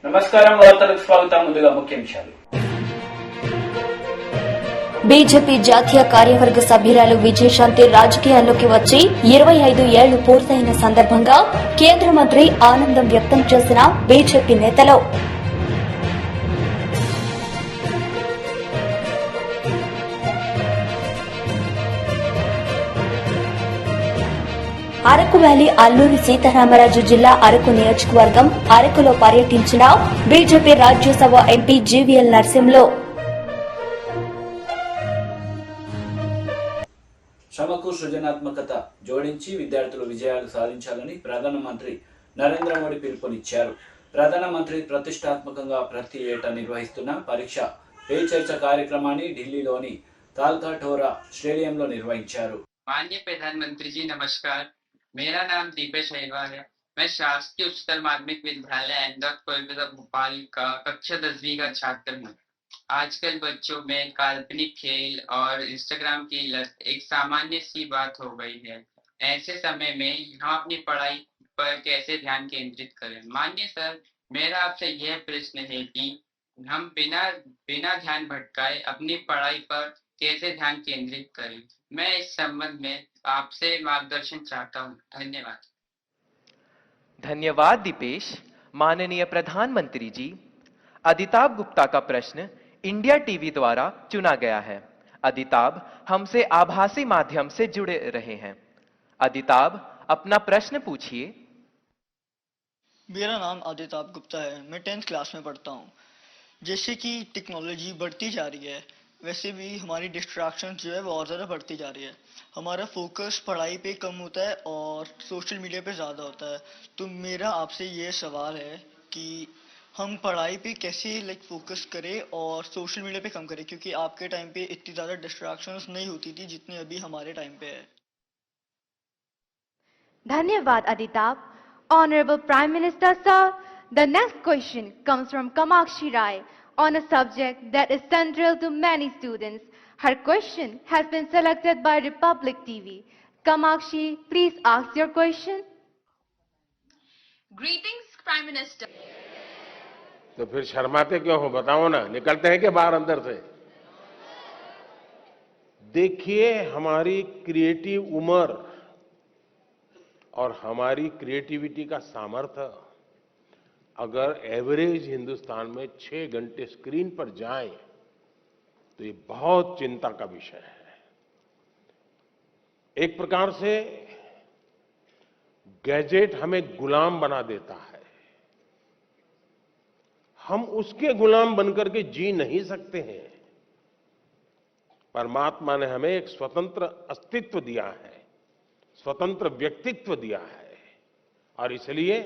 నమస్కారం వార్తలకు స్వాగతం. ముందుగా ముఖ్యాంశాలు. బీజేపీ జాతీయ కార్యవర్గ సభ్యురాలు విజయశాంతి రాజకీయాల్లోకి వచ్చి 25 ఏళ్లు పూర్తయిన సందర్భంగా కేంద్ర మంత్రి ఆనందం వ్యక్తం చేసిన బీజేపీ నేతలు. అరకు వ్యాలీ అల్లూరి సీతారామరాజు జిల్లా అరకు నియోజకవర్గం అరకులో పర్యటించిన BJP Rajya Sabha MP GVL Narasimhulu. శ్రమకు సృజనాత్మకత జోడించి విద్యార్థులు విజయాలు సాధించాలని ప్రధానమంత్రి నరేంద్ర మోడీ పిలుపునిచ్చారు. ప్రధానమంత్రి ప్రతిష్టాత్మకంగా ప్రతి ఏటా నిర్వహిస్తున్న పరీక్ష పే చర్చ కార్యక్రమాన్ని ఢిల్లీలోని తాల్కాటోరా స్టేడియంలో నిర్వహించారు. माननीय प्रधानमंत्री जी नमस्कार। मेरा नाम दीपेश अहिरवार है। मैं शासकीय उच्चतर माध्यमिक विद्यालय अहमदाबाद कोलकाता भोपाल का कक्षा 10वीं का छात्र हूँ। आजकल बच्चों में काल्पनिक खेल और इंस्टाग्राम की लत एक सामान्य सी बात हो गई है। ऐसे समय में हम अपनी पढ़ाई पर कैसे ध्यान केंद्रित करें? माननीय सर, मेरा आपसे यह प्रश्न है कि हम बिना ध्यान भटकाए अपनी पढ़ाई पर कैसे ध्यान केंद्रित करें? मैं इस संबंध में आपसे मार्गदर्शन चाहता हूँ। धन्यवाद। धन्यवाद दीपेश। माननीय प्रधानमंत्री जी, अदिताभ गुप्ता का प्रश्न इंडिया टीवी द्वारा चुना गया है। अदिताभ हमसे आभासी माध्यम से जुड़े रहे हैं। अदिताभ, अपना प्रश्न पूछिए। मेरा नाम अदिताभ गुप्ता है। मैं 10th क्लास में पढ़ता हूँ। जैसे कि टेक्नोलॉजी बढ़ती जा रही है, वैसे भी हमारी डिस्ट्रैक्शन जो है वो और ज़्यादा बढ़ती जा रही है। हमारा फोकस पढ़ाई पे कम होता है और सोशल मीडिया पे ज़्यादा होता है। तो मेरा आपसे ये सवाल है कि हम पढ़ाई पे कैसे फोकस करें और सोशल मीडिया पे कम करें, क्योंकि आपके टाइम पे इतनी ज़्यादा डिस्ट्रैक्शंस नहीं होती थी जितनी अभी हमारे टाइम पे है। धन्यवाद अदिताभ। Honorable Prime Minister Sir, the next question comes from Kamakshi Rai on a subject that is central to many students. Her question has been selected by Republic TV. Kamakshi, please ask your question. Greetings, Prime Minister. तो फिर शर्माते क्यों हो? बताओ ना, निकलते हैं कि बाहर अंदर से? देखिए, हमारी क्रिएटिव उम्र और हमारी क्रिएटिविटी का सामर्थ्य अगर एवरेज हिंदुस्तान में 6 घंटे स्क्रीन पर जाए तो ये बहुत चिंता का विषय है। एक प्रकार से गैजेट हमें गुलाम बना देता है। हम उसके गुलाम बनकर के जी नहीं सकते हैं। परमात्मा ने हमें एक स्वतंत्र अस्तित्व दिया है, स्वतंत्र व्यक्तित्व दिया है, और इसलिए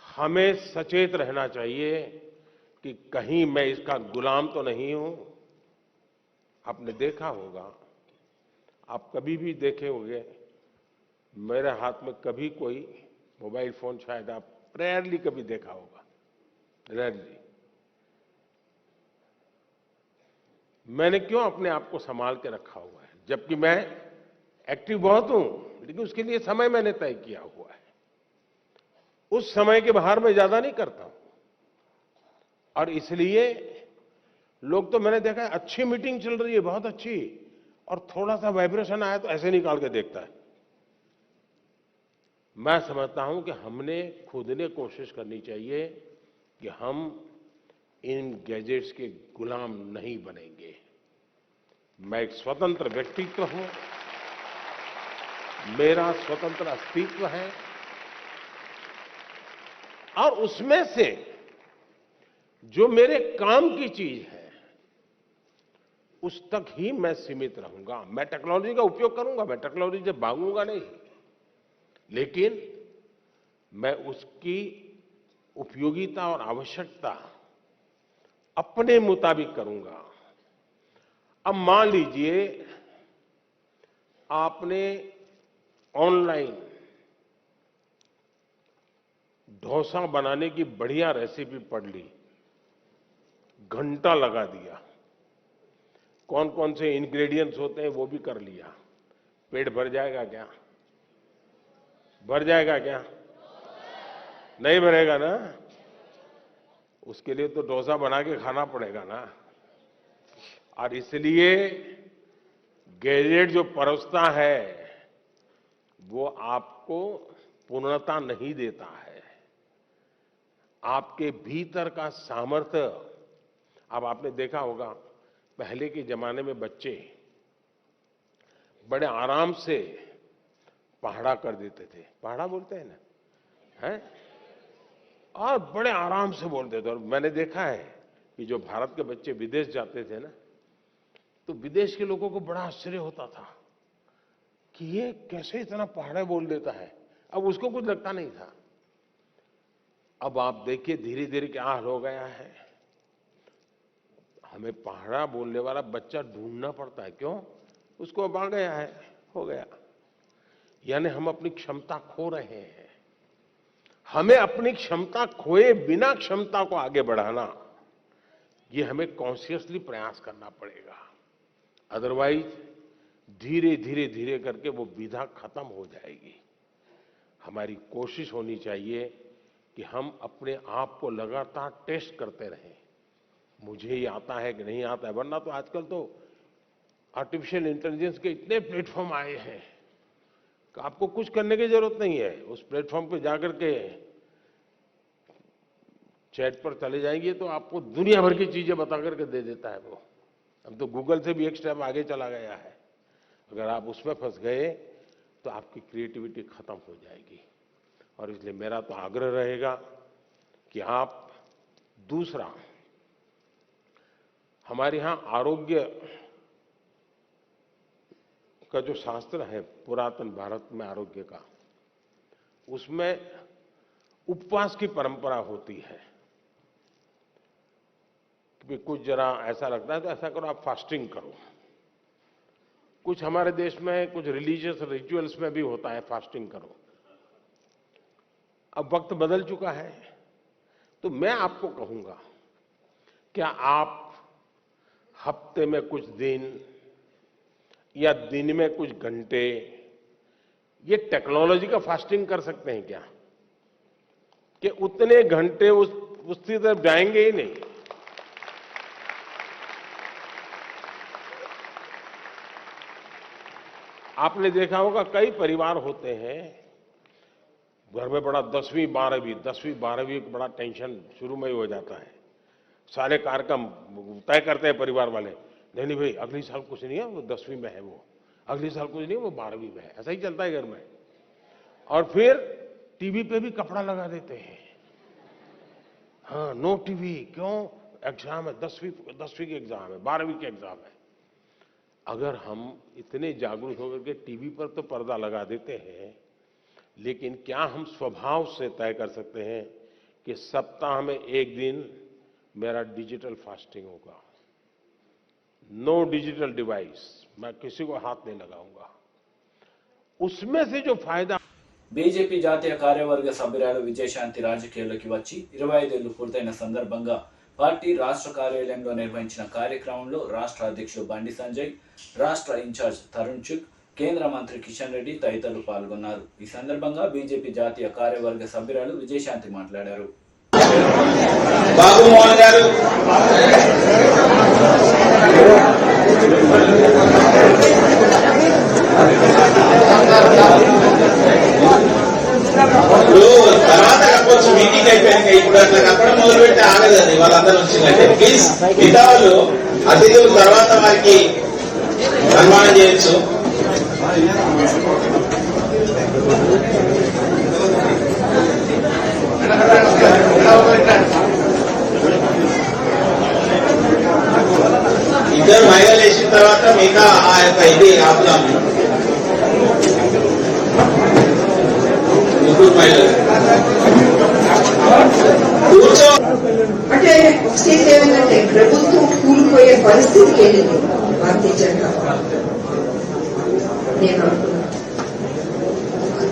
हमें सचेत रहना चाहिए कि कहीं मैं इसका गुलाम तो नहीं हूं। आपने देखा होगा, आप कभी भी देखे होंगे, मेरे हाथ में कभी कोई मोबाइल फोन शायद आप रेयरली कभी देखा होगा, रेयरली। मैंने क्यों अपने आप को संभाल के रखा हुआ है? जबकि मैं एक्टिव बहुत हूं, लेकिन उसके लिए समय मैंने तय किया हुआ है। उस समय के बाहर मैं ज्यादा नहीं करता हूं, और इसलिए लोग तो मैंने देखा है, अच्छी मीटिंग चल रही है, बहुत अच्छी, और थोड़ा सा वाइब्रेशन आया तो ऐसे निकाल के देखता है। मैं समझता हूं कि हमने खुद ने कोशिश करनी चाहिए कि हम इन गैजेट्स के गुलाम नहीं बनेंगे। मैं एक स्वतंत्र व्यक्तित्व हूं, मेरा स्वतंत्र अस्तित्व है, और उसमें से जो मेरे काम की चीज है उस तक ही मैं सीमित रहूंगा। मैं टेक्नोलॉजी का उपयोग करूंगा, मैं टेक्नोलॉजी से भागूंगा नहीं, लेकिन मैं उसकी उपयोगिता और आवश्यकता अपने मुताबिक करूंगा। अब मान लीजिए आपने ऑनलाइन डोसा बनाने की बढ़िया रेसिपी पढ़ ली, घंटा लगा दिया, कौन कौन से इंग्रेडिएंट्स होते हैं वो भी कर लिया, पेट भर जाएगा क्या? भर जाएगा क्या? नहीं भरेगा ना? उसके लिए तो डोसा बना के खाना पड़ेगा ना। और इसलिए गैजेट जो परोसता है वो आपको पूर्णता नहीं देता है। आपके भीतर का सामर्थ्य, अब आपने देखा होगा पहले के जमाने में बच्चे बड़े आराम से पहाड़ा कर देते थे, पहाड़ा बोलते हैं ना, हैं? और बड़े आराम से बोलते थे। और मैंने देखा है कि जो भारत के बच्चे विदेश जाते थे ना, तो विदेश के लोगों को बड़ा आश्चर्य होता था कि ये कैसे इतना पहाड़ा बोल देता है। अब उसको कुछ लगता नहीं था। अब आप देखिए धीरे धीरे क्या हाल हो गया है। हमें पहाड़ा बोलने वाला बच्चा ढूंढना पड़ता है। क्यों? उसको अब आ गया है, हो गया। यानी हम अपनी क्षमता खो रहे हैं। हमें अपनी क्षमता खोए बिना क्षमता को आगे बढ़ाना, ये हमें कॉन्शियसली प्रयास करना पड़ेगा। अदरवाइज धीरे धीरे धीरे करके वो विधा खत्म हो जाएगी। हमारी कोशिश होनी चाहिए कि हम अपने आप को लगातार टेस्ट करते रहें। मुझे ये आता है कि नहीं आता है, वरना तो आजकल तो आर्टिफिशियल इंटेलिजेंस के इतने प्लेटफॉर्म आए हैं कि आपको कुछ करने की जरूरत नहीं है। उस प्लेटफॉर्म पे जाकर के चैट पर चले जाएंगे तो आपको दुनिया भर की चीजें बता करके दे देता है वो। अब तो गूगल से भी एक स्टेप आगे चला गया है। अगर आप उसमें फंस गए तो आपकी क्रिएटिविटी खत्म हो जाएगी। और इसलिए मेरा तो आग्रह रहेगा कि आप, दूसरा, हमारे यहां आरोग्य का जो शास्त्र है पुरातन भारत में आरोग्य का, उसमें उपवास की परंपरा होती है कि कुछ जरा ऐसा लगता है तो ऐसा करो, आप फास्टिंग करो। कुछ हमारे देश में कुछ रिलीजियस रिचुअल्स में भी होता है फास्टिंग करो। अब वक्त बदल चुका है, तो मैं आपको कहूंगा क्या आप हफ्ते में कुछ दिन या दिन में कुछ घंटे ये टेक्नोलॉजी का फास्टिंग कर सकते हैं क्या? कि उतने घंटे उसकी तरफ जाएंगे ही नहीं। आपने देखा होगा कई परिवार होते हैं, घर में बड़ा 10वीं 12वीं बड़ा टेंशन शुरू में ही हो जाता है। सारे कार्यक्रम तय करते हैं परिवार वाले, नहीं भाई अगली साल कुछ नहीं है, वो 10वीं में है, वो अगली साल कुछ नहीं है, वो 12वीं में है। ऐसा ही चलता है घर में। और फिर टीवी पे भी कपड़ा लगा देते हैं, हाँ नो टीवी। क्यों? एग्जाम है, 10वीं के एग्जाम है, 12वीं के एग्जाम है। अगर हम इतने जागरूक होकर के टीवी पर तो पर्दा लगा देते हैं, लेकिन क्या हम स्वभाव से तय कर सकते हैं कि सप्ताह में एक दिन मेरा डिजिटल फास्टिंग होगा, नो डिजिटल डिवाइस, मैं किसी को हाथ नहीं लगाऊंगा। उसमें से जो फायदा బీజేపీ జాతీయ కార్యవర్గ సభ్యురాలు విజయశాంతి రాజకీయాల్లోకి వచ్చి 25 ఏళ్లు పూర్తయిన సందర్భంగా పార్టీ రాష్ట్ర కార్యాలయంలో నిర్వహించిన కార్యక్రమంలో రాష్ట్ర అధ్యక్షుడు బండి సంజయ్, రాష్ట్ర ఇన్ఛార్జ్ తరుణ్ చుక్, కేంద్ర మంత్రి కిషన్ రెడ్డి తదితరులు పాల్గొన్నారు. ఈ సందర్భంగా బీజేపీ జాతీయ కార్యవర్గ సభ్యురాలు విజయశాంతి మాట్లాడారు. బాబు మోహన్ గారు, ఇప్పుడు తర్వాత కప్పొచ్చు, మీటింగ్ అయిపోయాక ఇప్పుడు అట్లా కప్పడం మొదలు పెట్టి ఆగదండి. వాళ్ళందరూ వచ్చిందంటే ప్లీజ్ మిగతా వాళ్ళు అతిథులు తర్వాత వారికి సన్మానం చేయొచ్చు. ఇద్దరు మహిళలు వేసిన తర్వాత మిగతా ఆ యొక్క ఇది ఆపుదాము. ముగ్గురు మహిళలు కూర్చో. అంటే స్టేజ్ ఏమైందంటే ప్రభుత్వం కూలిపోయే పరిస్థితి ఏది భారతీయ జనతా పార్టీ. నేను అనుకున్నాను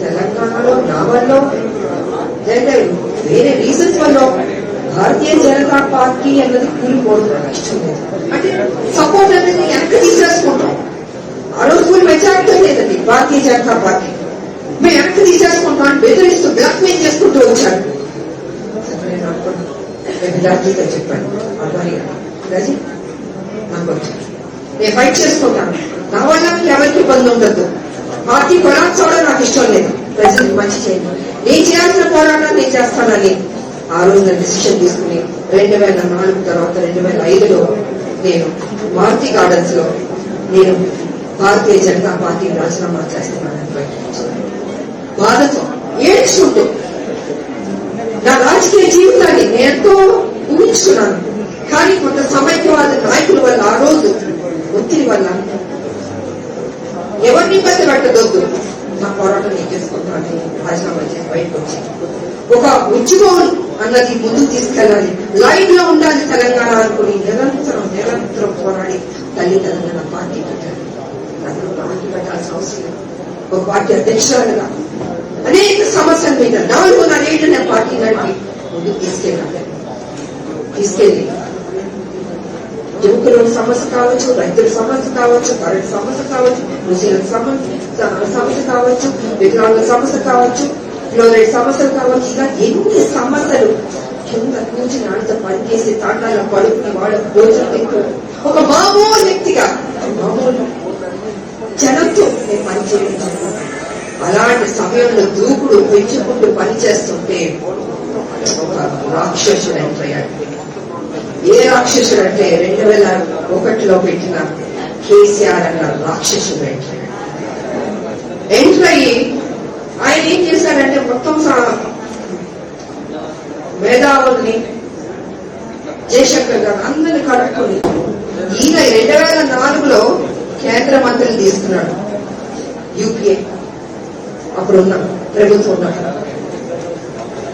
తెలంగాణలో నా వల్ల లేదా వేరే రీజన్స్ వల్ల భారతీయ జనతా పార్టీ అన్నది కూలిపోవడం నాకు ఇష్టం లేదు. అంటే సపోర్ట్ అనేది వెనక్కి తీసేసుకుంటాం. ఆ రోజు ఫుల్ మెజారిటీ లేదండి భారతీయ జనతా పార్టీ. మేము వెనక్కి తీసేసుకుంటాం అని బెదిరిస్తూ బ్లాక్మెయిల్ చేసుకుంటూ వచ్చాను. నేను అనుకున్నాను విద్యార్థితో చెప్పాను అబ్బాయి రజీ నాకు వచ్చాను, నేను ఫైట్ చేసుకుంటాను, నా వల్ల ఎవరికి ఇబ్బంది ఉండదు, పార్టీ కొలాప్స్ అవడం నాకు ఇష్టం లేదు, ప్రజలకు మంచి చేయండి, నేను చేయాల్సిన పోరాటం నేను చేస్తానని ఆ రోజు నేను డిసిషన్ తీసుకుని 2004 తర్వాత 2005లో నేను మారుతి గార్డెన్స్ లో నేను భారతీయ జనతా పార్టీ రాజీనామా చేస్తున్నానని ప్రకటించాను. బాధతో ఏడ్చుకుంటూ నా రాజకీయ జీవితాన్ని నేను ఎంతో ఊహించుకున్నాను. కానీ కొంత సమైక్యవాద నాయకుల వల్ల ఆ రోజు ఒత్తిడి వల్ల ఎవరిని ఇబ్బంది పెట్టదొద్దు, నా పోరాటం నేను చేసుకుంటానని రాజీనామా చేసి బయటకు వచ్చి ఒక ఉద్యమం అన్నది ముందుకు తీసుకెళ్ళాలి, లైట్ లో ఉండాలి తెలంగాణ అనుకుని నిరంతరం పోరాడి తల్లి తెలంగాణ పార్టీ పెట్టాలి. అసలు పార్టీ పెట్టాల్సిన అవసరం లేదు. ఒక పార్టీ అధ్యక్షురాలుగా అనేక సమస్యల మీద 4.5 ఏళ్ళు నేను పార్టీ నడిపి ముందుకు తీసుకెళ్ళి యువకుల సమస్య కావచ్చు, రైతుల సమస్య కావచ్చు, కరెంట్ సమస్య కావచ్చు, ముస్లింల సమస్య కావచ్చు, వికలాంగుల సమస్య కావచ్చు, ఫ్లోరైడ్ సమస్యలు కావచ్చు, ఇలా ఎన్ని సమస్యలు కింద నుంచి నాటితో పనిచేసి తాటాల పడుకుని వాళ్ళ భోజనం ఎక్కువ ఒక మామూలు వ్యక్తిగా మామూలు జనంతో నేను పనిచేయడం. అలాంటి సమయంలో దూకుడు పెంచుకుంటూ పనిచేస్తుంటే ఒక రాక్షసుడు ఎంటర్ అయ్యాడు. ఏ రాక్షసుడు అంటే 2001లో పెట్టిన కేసీఆర్ అన్న రాక్షసుడు ఎంటర్ అయ్యి ఆయన ఏం చేశారంటే మొత్తం మేధావుల్ని జయశంకర్ గారు అందరిని కలుపుకొని ఈయన 2004లో కేంద్ర మంత్రిని తీసుకున్నాడు. యూపీఏ అప్పుడున్న ప్రభుత్వం ఉన్నప్పుడు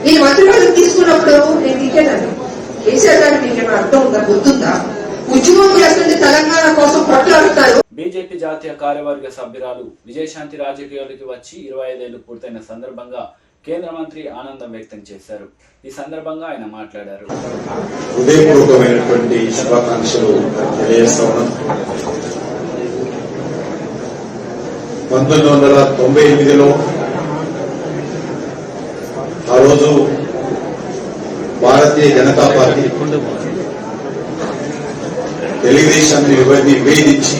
నేను మంత్రివర్గం తీసుకున్నప్పుడు నేను తిట్టేదాన్ని, కేసీఆర్ గారు మీకు అర్థం ఉందా, గుర్తుందా, ఉద్యమం చేస్తుంది తెలంగాణ కోసం కొట్లాడుతారు. బీజేపీ జాతీయ కార్యవర్గ సభ్యురాలు విజయశాంతి రాజకీయాలకు వచ్చి 25 ఏళ్లు పూర్తయిన సందర్భంగా కేంద్ర మంత్రి ఆనందం వ్యక్తం చేశారు. ఈ సందర్భంగా ఆయన మాట్లాడారు. హృదయపూర్వకమైనటువంటి శుభాకాంక్షలు తెలియజేస్తా ఉన్నాం. 1998లో ఆ రోజు భారతీయ జనతా పార్టీ తెలుగుదేశాన్ని విభేదించి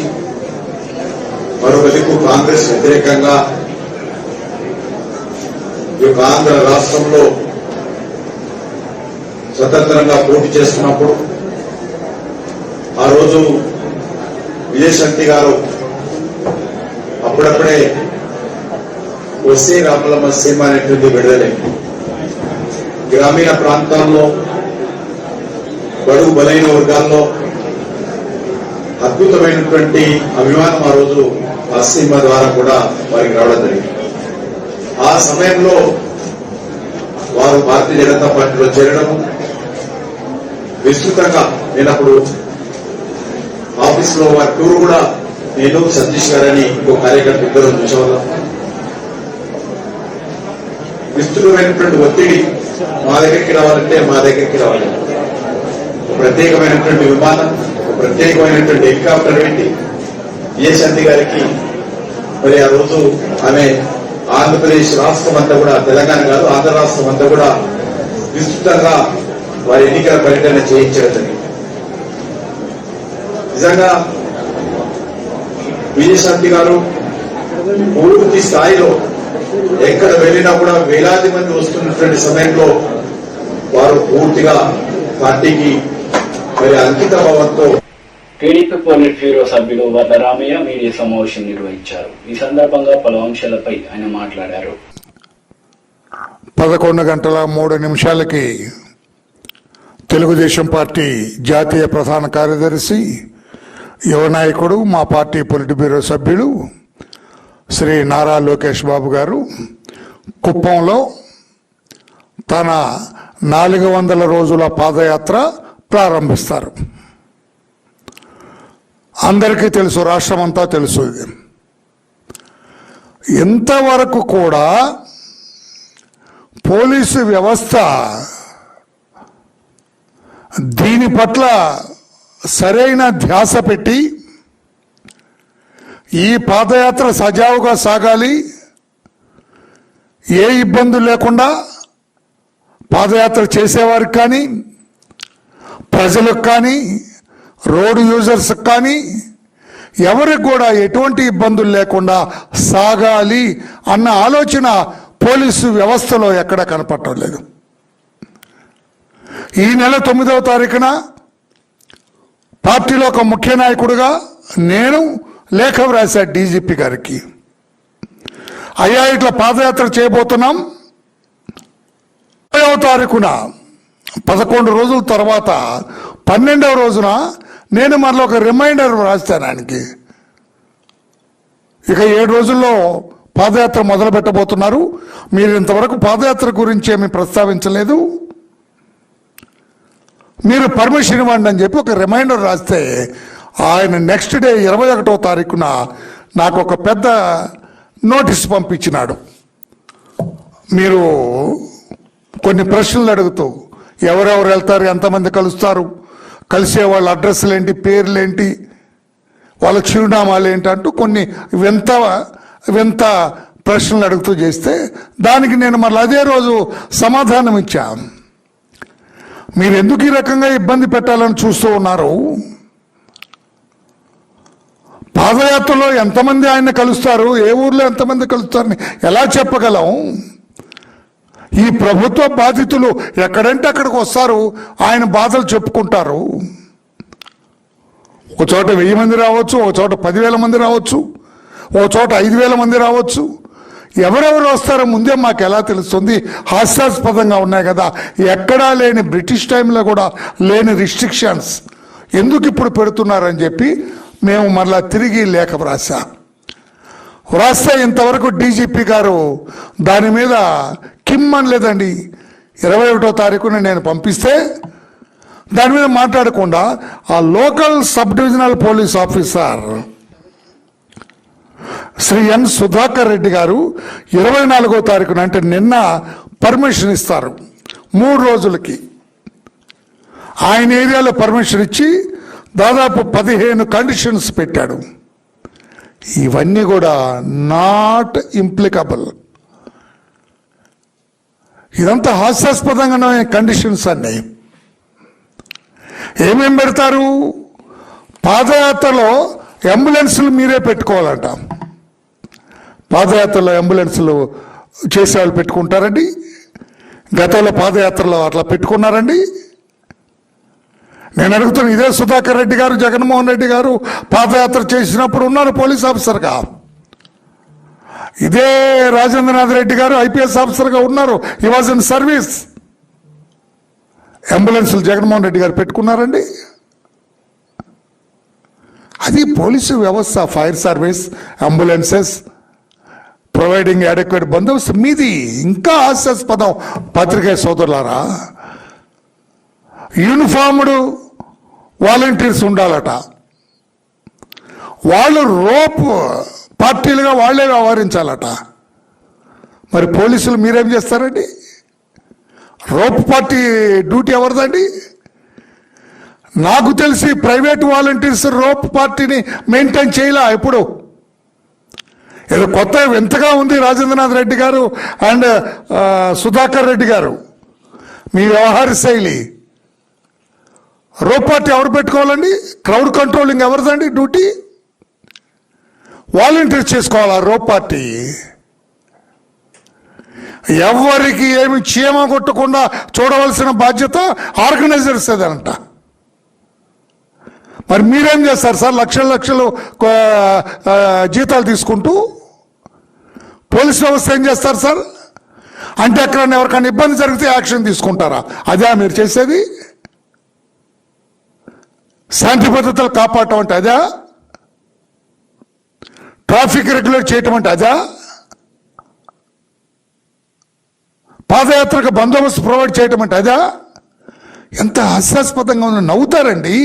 మరొక దిక్కు కాంగ్రెస్ వ్యతిరేకంగా ఈ యొక్క ఆంధ్ర రాష్ట్రంలో స్వతంత్రంగా పోటీ చేస్తున్నప్పుడు ఆ రోజు విజయశాంతి గారు అప్పుడప్పుడే వస్తే రామలమ్మ సినిమా అనేటువంటి విడుదలై గ్రామీణ ప్రాంతాల్లో బడుగు బలైన వర్గాల్లో అద్భుతమైనటువంటి అభిమానం ఆ రోజు ఆ సినిమా ద్వారా కూడా వారికి రావడం జరిగింది. ఆ సమయంలో వారు భారతీయ జనతా పార్టీలో చేరడం విస్తృతంగా నేనప్పుడు ఆఫీసులో వారి టూర్ కూడా నేను సతీష్ గారని ఇంకో కార్యకర్త ఇద్దరు చూసేవాళ్ళం. విస్తృతమైనటువంటి ఒత్తిడి మా దగ్గరికి రావాలంటే మా దగ్గరికి రావాలి, ప్రత్యేకమైనటువంటి విమానం, ప్రత్యేకమైనటువంటి హెలికాప్టర్ పెట్టి విజయశాంతి గారికి మరి ఆ రోజు ఆమె ఆంధ్రప్రదేశ్ రాష్ట్రం అంతా కూడా, తెలంగాణ కాదు ఆంధ్ర రాష్ట్రం అంతా కూడా విస్తృతంగా వారి ఎన్నికల పర్యటన చేయించడం జరిగింది. నిజంగా విజయశాంతి గారు పూర్తి స్థాయిలో ఎక్కడ వెళ్ళినా కూడా వేలాది మంది వస్తున్నటువంటి సమయంలో వారు పూర్తిగా పార్టీకి మరి అంకిత భావంతో. టీడీపీ పోలిట్ బ్యూరో సభ్యులు వరదరామయ్య మీడియా సమావేశం నిర్వహించారు. ఈ సందర్భంగా పలు అంశాలపై ఆయన మాట్లాడారు. 11:03 తెలుగుదేశం పార్టీ జాతీయ ప్రధాన కార్యదర్శి, యువ నాయకుడు, మా పార్టీ పొలిట్ బ్యూరో సభ్యులు శ్రీ నారా లోకేష్ బాబు గారు కుప్పంలో తన 400 రోజుల పాదయాత్ర ప్రారంభిస్తారు. అందరికీ తెలుసు, రాష్ట్రమంతా తెలుసు. ఇంతవరకు కూడా పోలీసు వ్యవస్థ దీని పట్ల సరైన ధ్యాస పెట్టి ఈ పాదయాత్ర సజావుగా సాగాలి, ఏ ఇబ్బందులు లేకుండా పాదయాత్ర చేసేవారికి కానీ ప్రజలకు కానీ రోడ్ యూజర్స్ కానీ ఎవరికి కూడా ఎటువంటి ఇబ్బందులు లేకుండా సాగాలి అన్న ఆలోచన పోలీసు వ్యవస్థలో ఎక్కడ కనపడటం లేదు. ఈ నెల 9వ తారీఖున పార్టీలో ఒక ముఖ్య నాయకుడిగా నేను లేఖ వ్రాసా డీజీపీ గారికి. అయ్యా ఇట్లా పాదయాత్ర చేయబోతున్నాం, 30వ తారీఖున 11 రోజుల తర్వాత 12వ రోజున నేను మరలా ఒక రిమైండర్ రాస్తాను ఆయనకి. ఇక 7 రోజుల్లో పాదయాత్ర మొదలు పెట్టబోతున్నారు, మీరు ఇంతవరకు పాదయాత్ర గురించి ఏమీ ప్రస్తావించలేదు, మీరు పర్మిషన్ ఇవ్వండి అని చెప్పి ఒక రిమైండర్ రాస్తే ఆయన నెక్స్ట్ డే 21వ తారీఖున నాకు ఒక పెద్ద నోటీస్ పంపించినాడు. మీరు కొన్ని ప్రశ్నలు అడుగుతూ ఎవరెవరు వెళ్తారు, ఎంతమంది కలుస్తారు, కలిసే వాళ్ళ అడ్రస్లు ఏంటి, పేర్లు ఏంటి, వాళ్ళ చిరునామాలు ఏంటి అంటూ కొన్ని వింత ప్రశ్నలు అడుగుతూ చేస్తే దానికి నేను మళ్ళీ అదే రోజు సమాధానం ఇచ్చా. మీరు ఎందుకు ఈ రకంగా ఇబ్బంది పెట్టాలని చూస్తూ ఉన్నారు? పాదయాత్రలో ఎంతమంది ఆయన కలుస్తారు, ఏ ఊర్లో ఎంతమంది కలుస్తారని ఎలా చెప్పగలం? ఈ ప్రభుత్వ బాధితులు ఎక్కడంటే అక్కడికి వస్తారు, ఆయన బాధలు చెప్పుకుంటారు. ఒక చోట 1000 మంది రావచ్చు, ఒక చోట 10,000 మంది రావచ్చు, ఒక చోట 5,000 మంది రావచ్చు. ఎవరెవరు వస్తారో ముందే మాకు ఎలా తెలుస్తుంది? హాస్యాస్పదంగా ఉన్నాయి కదా. ఎక్కడా లేని బ్రిటిష్ టైంలో కూడా లేని రిస్ట్రిక్షన్స్ ఎందుకు ఇప్పుడు పెడుతున్నారని చెప్పి మేము మరలా తిరిగి లేఖ వ్రాస్తే ఇంతవరకు డీజీపీ గారు దాని మీద కిమ్మనలేదండి. 21వ తారీఖున నేను పంపిస్తే దాని మీద మాట్లాడకుండా ఆ local sub divisional police officer Shri N Sudhakar Reddy గారు 24వ తారీఖున అంటే నిన్న పర్మిషన్ ఇస్తారు 3 రోజులకి. ఆయన ఏరియాలో పర్మిషన్ ఇచ్చి దాదాపు 15 కండిషన్స్ పెట్టాడు. ఇవన్నీ కూడా నాట్ ఇంప్లికబుల్. ఇదంతా హాస్యాస్పదంగా కండిషన్స్ అన్నీ. ఏమేం పెడతారు? పాదయాత్రలో అంబులెన్సులు మీరే పెట్టుకోవాలంట. పాదయాత్రలో అంబులెన్సులు చేసేవాళ్ళు పెట్టుకుంటారండి. గతంలో పాదయాత్రలో అట్లా పెట్టుకున్నారండి. నేను అడుగుతున్నా, ఇదే సుధాకర్ రెడ్డి గారు, జగన్మోహన్ రెడ్డి గారు పాదయాత్ర చేసినప్పుడు ఉన్నారు పోలీస్ ఆఫీసర్గా. ఇదే రాజేంద్రనాథ్ రెడ్డి గారు ఐపీఎస్ ఆఫీసర్గా ఉన్నారు. He was in service. అంబులెన్సులు జగన్మోహన్ రెడ్డి గారు పెట్టుకున్నారండి. అది పోలీసు వ్యవస్థ. Fire service, ambulances, providing adequate బందోబస్తు. మీది ఇంకా హాస్యాస్పదం పత్రికా సోదరులారా. యూనిఫామ్డ్ వాలంటీర్స్ ఉండాలట. వాళ్ళు రోప్ పార్టీలుగా వాళ్లే వ్యవహరించాలట. మరి పోలీసులు మీరేం చేస్తారండి? రోప్ పార్టీ డ్యూటీ ఎవరిదండి? నాకు తెలిసి ప్రైవేట్ వాలంటీర్స్ రోప్ పార్టీని మెయింటైన్ చేయలే ఎప్పుడు. ఏదో కొత్త వింతగా ఉంది రాజేంద్రనాథ్ రెడ్డి గారు అండ్ సుధాకర్ రెడ్డి గారు మీ వ్యవహార శైలి. రోప్ పార్టీ ఎవరు పెట్టుకోవాలండి? క్రౌడ్ కంట్రోలింగ్ ఎవరిదండి డ్యూటీ? వాలంటీర్ చేసుకోవాలా రోప్ పార్టీ? ఎవరికి ఏమి చీమ కొట్టకుండా చూడవలసిన బాధ్యత ఆర్గనైజర్స్ అదంట. మరి మీరేం చేస్తారు సార్? లక్షల లక్షలు జీతాలు తీసుకుంటూ పోలీస్ వ్యవస్థ ఏం చేస్తారు సార్? అంటే అక్కడ ఎవరికైనా ఇబ్బంది జరిగితే యాక్షన్ తీసుకుంటారా? అదే మీరు చేసేది? శాంతి భద్రతలు కాపాడటం అంటే అదా? ట్రాఫిక్ రెగ్యులేట్ చేయటం అంటే అదా? పాదయాత్రకు బందోబస్తు ప్రొవైడ్ చేయటం అంటే అదా? ఎంత హాస్యాస్పదంగా ఉంది. నవ్వుతారండి.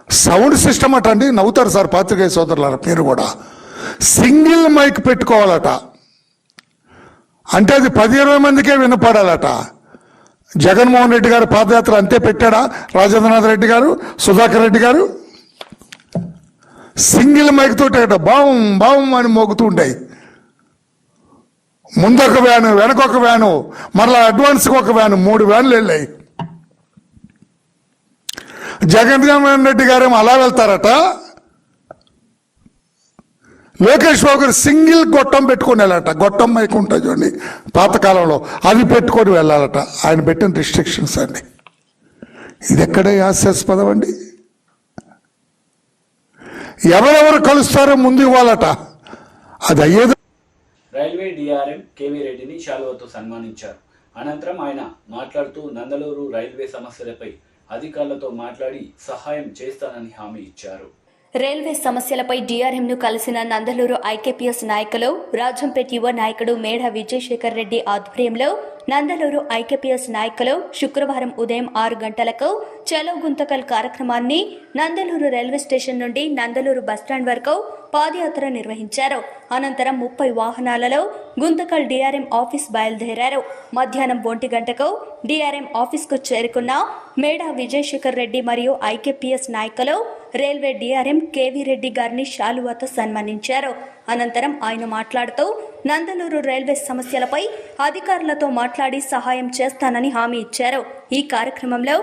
సౌండ్ సిస్టమ్ అట అండి. నవ్వుతారు సార్ పాత్రికేయ సోదరులారా మీరు కూడా. సింగిల్ మైక్ పెట్టుకోవాలట. అంటే అది 10-20 మందికే వినపడాలట. జగన్మోహన్ రెడ్డి గారు పాదయాత్ర అంతే పెట్టాడా? రాజేంద్రనాథ్ రెడ్డి గారు, సుధాకర్ రెడ్డి గారు సింగిల్ మైక్ తోటి బావం బావం అని మోగుతూ ఉంటాయి. ముందొక వ్యాను, వెనకొక వ్యాను, మరలా అడ్వాన్స్కి ఒక వ్యాను, 3 వ్యాన్లు వెళ్ళాయి. జగన్మోహన్ రెడ్డి గారేమో అలా వెళ్తారట, లోకేష్ బాబు గారు సింగిల్ గొట్టం పెట్టుకొని వెళ్ళాలట. గొట్టం మైకు ఉంటుంది చూడండి పాతకాలంలో, అది పెట్టుకొని వెళ్ళాలట. ఆయన పెట్టిన రిస్ట్రిక్షన్స్ అండి. ఇది ఎక్కడ హాస్యాస్పదం అండి. ఎవరెవరు కలుస్తారో ముందు ఇవ్వాలట. అది అయ్యేది. రైల్వే డిఆర్ఎం కేవీ రెడ్డిని శాలువతో సన్మానించారు. అనంతరం ఆయన మాట్లాడుతూ నందలూరు రైల్వే సమస్యలపై అధికారులతో మాట్లాడి సహాయం చేస్తానని హామీ ఇచ్చారు. రైల్వే సమస్యలపై డీఆర్ఎంను కలిసిన నందలూరు ఐకేపీఎస్ నాయకులు రాజంపేట యువ నాయకుడు మేడ విజయశేఖర్ రెడ్డి ఆధ్వర్యంలో నందలూరు ఐకేపీఎస్ నాయకులు శుక్రవారం ఉదయం 6 గంటలకు చలో గుంతకల్ కార్యక్రమాన్ని నందలూరు రైల్వే స్టేషన్ నుండి నందలూరు బస్టాండ్ వరకు పాదయాత్ర నిర్వహించారు. అనంతరం 30 వాహనాలలో గుంతకల్ డీఆర్ఎం ఆఫీస్ బయలుదేరారు. మధ్యాహ్నం 1 గంటకు డీఆర్ఎం ఆఫీస్కు చేరుకున్న మేడ విజయశేఖర్ రెడ్డి మరియు ఐకేపీఎస్ నాయకులు రైల్వే డీఆర్ఎం కేవీ రెడ్డి గారిని శాలువాతో సన్మానించారు. అనంతరం ఆయన మాట్లాడుతూ నందలూరు రైల్వే సమస్యలపై అధికారులతో మాట్లాడి సహాయం చేస్తానని హామీ ఇచ్చారు. ఈ కార్యక్రమంలో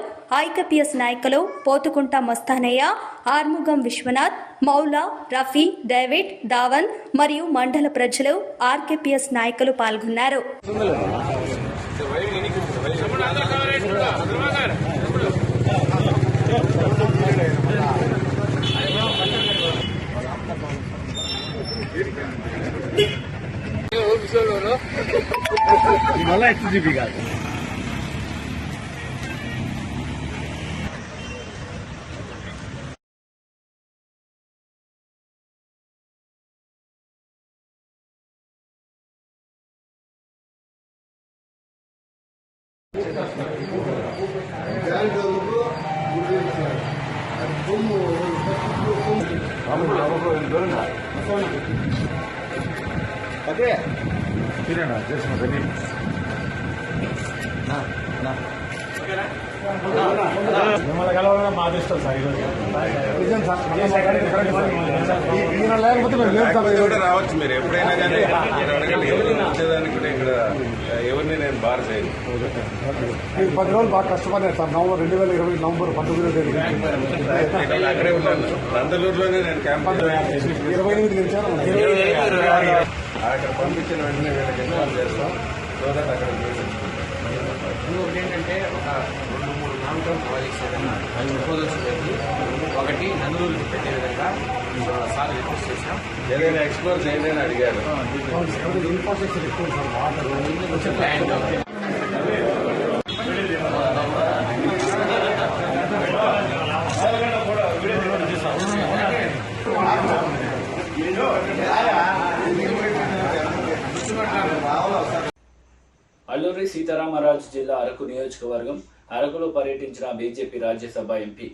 ఐకేపీఎస్ నాయకులు పోతుకుంట మస్తానయ్య, ఆర్ముగం విశ్వనాథ్, మౌలా, రఫీ, డేవిడ్, దావన్ మరియు మండల ప్రజలు, ఆర్కేపీఎస్ నాయకులు పాల్గొన్నారు. రావచ్చు మీరు ఎప్పుడైనా కానీ వచ్చేదానికి ఇక్కడ ఎవరిని నేను బార్ చేయను. 10 రోజులు బాగా కష్టపడ్డాను సార్. నవంబర్ 2020 నవంబర్ 19 అక్కడే ఉన్నాను. నందలూరులోనే నేను క్యాంప్ 28 గెలిచాను. అక్కడ పంపించిన వెంటనే వీళ్ళకి ఇన్ఫార్మ్ చేస్తాం. సో దట్ అక్కడ ఇంకొకటి ఏంటంటే ఒక 2-3 లాంగ్-టర్మ్ ప్రాజెక్ట్స్ ఏదైనా ప్రపోజల్స్ పెట్టి ఒకటి నందలూరుకి పెట్టే విధంగా సార్ రిక్వెస్ట్ చేశాం. ఏదైనా ఎక్స్ప్లోర్ చేయండి అని అడిగారు. ఇన్ఫ్రాస్ట్రక్చర్ ఎక్కువ సార్. వాటర్ అల్లూరి సీతారామరాజు జిల్లా అరకు నియోజకవర్గం అరకులో పర్యటించిన BJP Rajya Sabha MP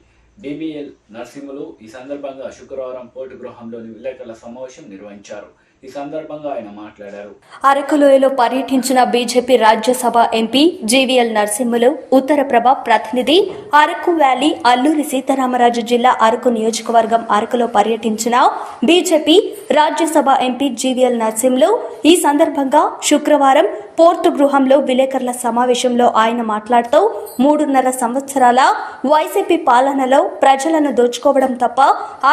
BBL Narasimhulu ఈ సందర్భంగా శుక్రవారం పోర్టు గృహంలోని విలేకరుల సమావేశం నిర్వహించారు. ఈ సందర్భంగా ఆయన మాట్లాడారు. అరకులోయలో పర్యటించిన BJP Rajya Sabha MP GVL Narasimhulu Uttaraprabha ప్రతినిధి అరకు వ్యాలీ అల్లూరి సీతారామరాజు జిల్లా అరకు నియోజకవర్గం అరకులో పర్యటించిన BJP Rajya Sabha MP GVL Narasimhulu ఈ సందర్భంగా శుక్రవారం పోర్టు గృహంలో విలేకరుల సమావేశంలో ఆయన మాట్లాడుతూ 3.5 సంవత్సరాల వైసీపీ పాలనలో ప్రజలను దోచుకోవడం తప్ప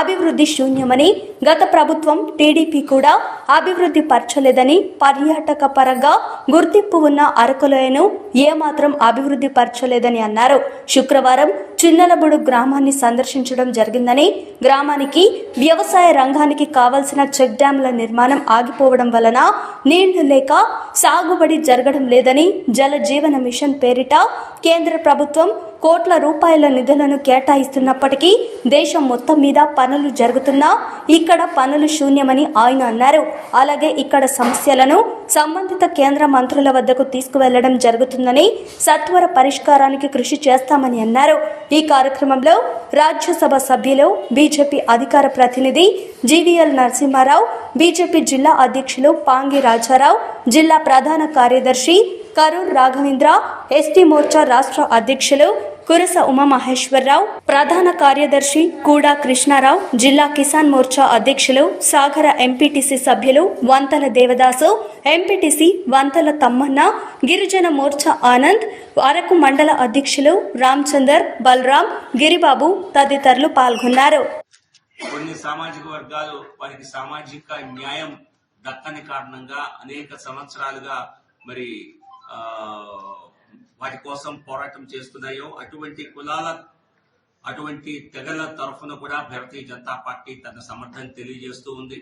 అభివృద్ధి శూన్యమని, గత ప్రభుత్వం టీడీపీ కూడా అభివృద్ధి పరచలేదని, పర్యాటక పరంగా గుర్తింపు ఉన్న అరకులోయను ఏమాత్రం అభివృద్ధి పరచలేదని అన్నారు. శుక్రవారం చిన్నలబుడు గ్రామాన్ని సందర్శించడం జరిగిందని, గ్రామానికి వ్యవసాయ రంగానికి కావలసిన చెక్ డ్యాంల నిర్మాణం ఆగిపోవడం వలన నీళ్లు లేక సాగుబడి జరగడం లేదని, జల జీవన మిషన్ పేరిట కేంద్ర ప్రభుత్వం కోట్ల రూపాయల నిధులను కేటాయిస్తున్నప్పటికీ దేశం మొత్తం మీద పనులు జరుగుతున్నా ఇక్కడ పనులు శూన్యమని ఆయన అన్నారు. అలాగే ఇక్కడ సమస్యలను సంబంధిత కేంద్ర మంత్రుల వద్దకు తీసుకువెళ్లడం జరుగుతుందని, సత్వర పరిష్కారానికి కృషి చేస్తామని అన్నారు. ఈ కార్యక్రమంలో రాజ్యసభ సభ్యులు, బీజేపీ అధికార ప్రతినిధి జీవీఎల్ నరసింహారావు, బీజేపీ జిల్లా అధ్యక్షులు పాంగి రాజారావు, జిల్లా ప్రధాన కార్యదర్శి కరూర్ రాఘవేంద్ర, ఎస్టీ మోర్చా రాష్ట్ర అధ్యక్షులు కురస ఉమామహేశ్వరరావు, ప్రధాన కార్యదర్శి కూడా కృష్ణారావు, జిల్లా కిసాన్ మోర్చా అధ్యక్షులు సాగర, ఎంపీటీసీ సభ్యులు వంతల దేవదాసు, ఎంపీటీసీ వంతల తమ్మన్న, గిరిజన మోర్చా ఆనంద్, అరకు మండల అధ్యక్షులు రామచందర్, బలరాం, గిరిబాబు తదితరులు పాల్గొన్నారు. కొన్ని సామాజిక వర్గాలు వారికి సామాజిక న్యాయం దక్కని కారణంగా అనేక సంవత్సరాలుగా మరి వాటి కోసం పోరాటం చేస్తున్నాయో అటువంటి కులాల, అటువంటి తెగల తరఫున కూడా భారతీయ జనతా పార్టీ తన సమర్థన తెలియజేస్తూ ఉంది.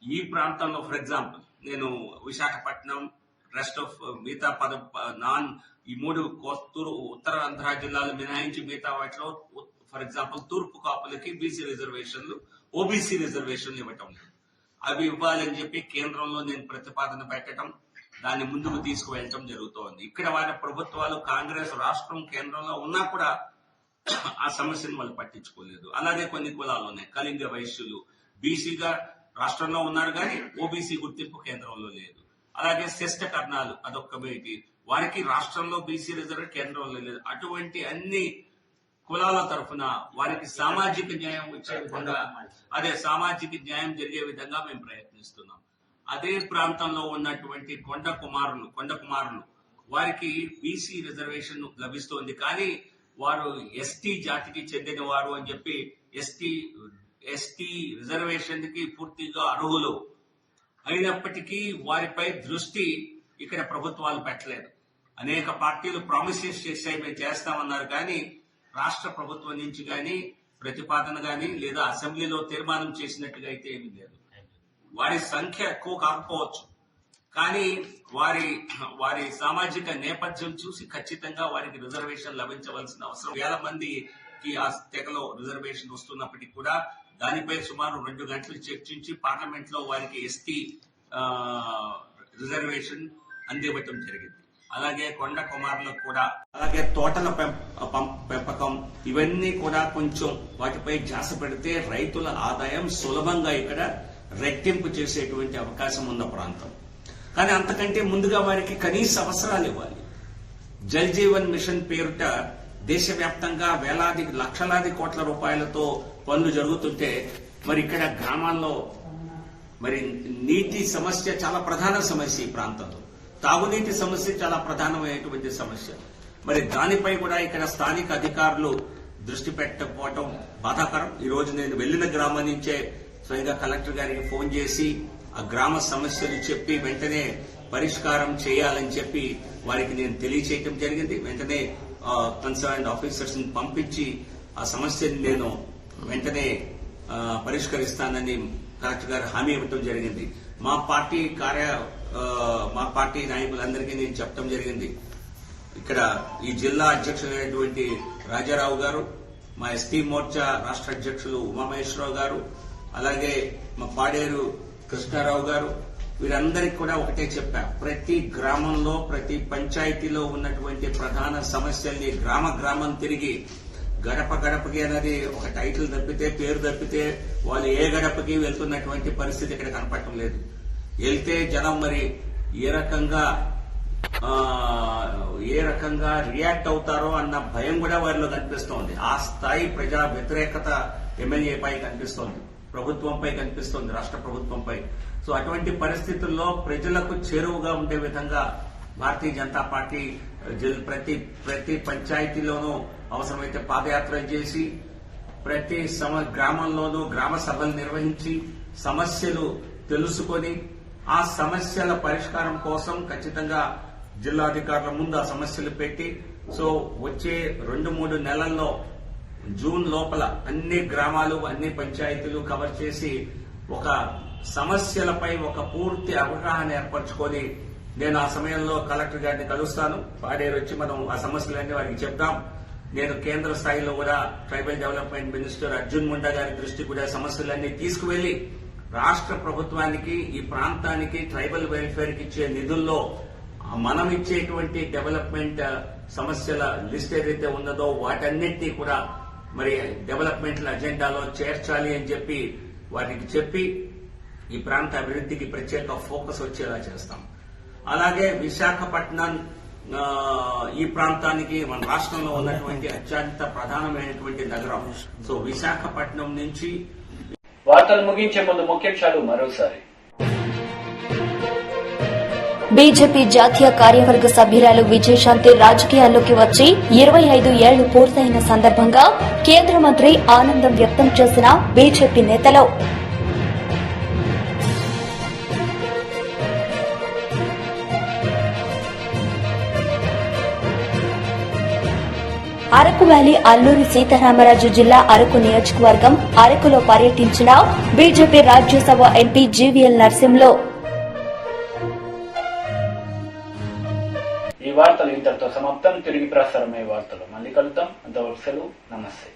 ఈ ప్రాంతంలో ఫర్ ఎగ్జాంపుల్ నేను విశాఖపట్నం, రెస్ట్ ఆఫ్ మిగతా ఈ 3 ఉత్తరాంధ్ర జిల్లాలు మినహాయించి మిగతా వాటిలో ఫర్ ఎగ్జాంపుల్ తూర్పు కాపులకి బీసీ రిజర్వేషన్లు, ఓబీసీ రిజర్వేషన్లు ఇవ్వటం లేదు. అవి ఇవ్వాలని చెప్పి కేంద్రంలో నేను ప్రతిపాదన పెట్టడం, దాన్ని ముందుకు తీసుకువెళ్ళటం జరుగుతోంది. ఇక్కడ వారి ప్రభుత్వాలు కాంగ్రెస్ రాష్ట్రం కేంద్రంలో ఉన్నా కూడా ఆ సమస్యను వాళ్ళు పట్టించుకోలేదు. అలాగే కొన్ని కులాలు ఉన్నాయి, కళింగ వైశ్యులు బీసీగా రాష్ట్రంలో ఉన్నారు కానీ ఓబీసీ గుర్తింపు కేంద్రంలో లేదు. అలాగే శిష్ట కర్ణాలు అదొక కమ్యూనిటీ, వారికి రాష్ట్రంలో బీసీ రిజర్వ్ కేంద్రంలో లేదు. అటువంటి అన్ని కులాల తరఫున వారికి సామాజిక న్యాయం వచ్చే విధంగా, సామాజిక న్యాయం జరిగే విధంగా మేము ప్రయత్నిస్తున్నాం. అదే ప్రాంతంలో ఉన్నటువంటి కొండ కుమారులు వారికి బీసీ రిజర్వేషన్ లభిస్తోంది, కానీ వారు ఎస్టీ జాతికి చెందిన వారు అని చెప్పి ఎస్టీ రిజర్వేషన్ కి పూర్తిగా అర్హులు అయినప్పటికీ వారిపై దృష్టి ఇక్కడ ప్రభుత్వాలు పెట్టలేదు. అనేక పార్టీలు ప్రామిసెస్ చేశాయి, మేము చేస్తామన్నారు, కానీ రాష్ట్ర ప్రభుత్వం నుంచి కానీ ప్రతిపాదన కానీ లేదా అసెంబ్లీలో తీర్మానం చేసినట్టుగా అయితే ఏమీ లేదు. వారి సంఖ్య ఎక్కువ కాకపోవచ్చు, కానీ వారి సామాజిక నేపథ్యం చూసి ఖచ్చితంగా వారికి రిజర్వేషన్ లభించవలసిన అవసరం. వేల మందికి ఆ తెగలో రిజర్వేషన్ వస్తున్నప్పటికీ కూడా దానిపై సుమారు 2 గంటలు చర్చించి పార్లమెంట్ లో వారికి ఎస్టీ రిజర్వేషన్ అందివ్వటం జరిగింది. అలాగే కొండ కుమారులకు కూడా, అలాగే తోటల పెంపకం, ఇవన్నీ కూడా కొంచెం వాటిపై ధ్యాస పెడితే రైతుల ఆదాయం సులభంగా ఇక్కడ రెట్టింపు చేసేటువంటి అవకాశం ఉన్న ప్రాంతం. కానీ అంతకంటే ముందుగా వారికి కనీస అవసరాలు ఇవ్వాలి. జల్ జీవన్ మిషన్ పేరుట దేశవ్యాప్తంగా వేలాది లక్షలాది కోట్ల రూపాయలతో పనులు జరుగుతుంటే మరి ఇక్కడ గ్రామాల్లో మరి నీటి సమస్య చాలా ప్రధాన సమస్య. ఈ ప్రాంతంలో తాగునీటి సమస్య చాలా ప్రధానమైనటువంటి సమస్య. మరి దానిపై కూడా ఇక్కడ స్థానిక అధికారులు దృష్టి పెట్టకపోవటం బాధాకరం. ఈ రోజు నేను వెళ్లిన గ్రామం నుంచే స్వయంగా కలెక్టర్ గారికి ఫోన్ చేసి ఆ గ్రామ సమస్యలు చెప్పి వెంటనే పరిష్కారం చేయాలని చెప్పి వారికి నేను తెలియచేయటం జరిగింది. వెంటనే కన్సర్న్డ్ ఆఫీసర్స్ ని పంపించి ఆ సమస్యని నేను వెంటనే పరిష్కరిస్తానని కలెక్టర్ గారు హామీ ఇవ్వటం జరిగింది. మా పార్టీ నాయకులందరికీ నేను చెప్పడం జరిగింది. ఇక్కడ ఈ జిల్లా అధ్యక్షులైనటువంటి రాజారావు గారు, మా ఎస్టీ మోర్చా రాష్ట్ర అధ్యక్షులు ఉమామహేశ్వరరావు గారు, అలాగే మా పాడేరు కృష్ణారావు గారు, వీరందరికీ కూడా ఒకటే చెప్పా, ప్రతి గ్రామంలో ప్రతి పంచాయతీలో ఉన్నటువంటి ప్రధాన సమస్యల్ని గ్రామం తిరిగి గడప గడపకి అనేది ఒక టైటిల్ తప్పితే, పేరు తప్పితే వాళ్ళు ఏ గడపకి వెళ్తున్నటువంటి పరిస్థితి ఇక్కడ కనపడటం లేదు. వెళ్తే జనం మరి ఏ రకంగా రియాక్ట్ అవుతారో అన్న భయం కూడా వారిలో కనిపిస్తోంది. ఆ స్థాయి ప్రజా వ్యతిరేకత ఎమ్మెల్యేపై కనిపిస్తోంది, ప్రభుత్వంపై కనిపిస్తోంది, రాష్ట్ర ప్రభుత్వంపై. సో అటువంటి పరిస్థితుల్లో ప్రజలకు చేరువుగా ఉండే విధంగా భారతీయ జనతా పార్టీ ప్రతి పంచాయతీలోనూ అవసరమైతే పాదయాత్ర చేసి ప్రతి గ్రామంలోనూ గ్రామ సభలు నిర్వహించి సమస్యలు తెలుసుకొని ఆ సమస్యల పరిష్కారం కోసం ఖచ్చితంగా జిల్లాధికారుల ముందు ఆ సమస్యలు పెట్టి సో వచ్చే 2-3 నెలల్లో జూన్ లోపల అన్ని గ్రామాలు అన్ని పంచాయతీలు కవర్ చేసి ఒక సమస్యలపై ఒక పూర్తి అవగాహన ఏర్పరచుకొని నేను ఆ సమయంలో కలెక్టర్ గారిని కలుస్తాను. పాడేరు వచ్చి మనం ఆ సమస్యలన్నీ వారికి చెప్తాం. నేను కేంద్ర స్థాయిలో కూడా tribal development minister Arjun Munda గారి దృష్టి కూడా సమస్యలన్నీ తీసుకువెళ్లి రాష్ట్ర ప్రభుత్వానికి ఈ ప్రాంతానికి ట్రైబల్ వెల్ఫేర్ కి ఇచ్చే నిధుల్లో మనం ఇచ్చేటువంటి డెవలప్మెంట్ సమస్యల లిస్ట్ ఏదైతే ఉన్నదో వాటన్నిటినీ కూడా మరి డెవలప్మెంట్ అజెండాలో చేర్చాలి అని చెప్పి వాటికి చెప్పి ఈ ప్రాంత అభివృద్ధికి ప్రత్యేక ఫోకస్ వచ్చేలా చేస్తాం. అలాగే విశాఖపట్నం ఈ ప్రాంతానికి మన రాష్ట్రంలో ఉన్నటువంటి అత్యంత ప్రధానమైనటువంటి నగరం. సో విశాఖపట్నం నుంచి వార్తలు ముగించే ముందు ముఖ్యాంశాలు మరోసారి. బీజేపీ జాతీయ కార్యవర్గ సభ్యురాలు విజయశాంతి రాజకీయాల్లోకి వచ్చి 25 ఏళ్లు పూర్తయిన సందర్భంగా కేంద్ర మంత్రి ఆనందం వ్యక్తం చేసిన బీజేపీ నేతలు. అరకు వ్యాలీ అల్లూరి సీతారామరాజు జిల్లా అరకు నియోజకవర్గం అరకులో పర్యటించిన BJP Rajya Sabha MP GVL Narasimhulu. ఈ వార్తలు ఇంతటితో సమాప్తం. తిరిగి ప్రసారమయ్యే వార్తలు మళ్ళీ కలుద్దాం. అంతవరకు సెలవు. నమస్తే.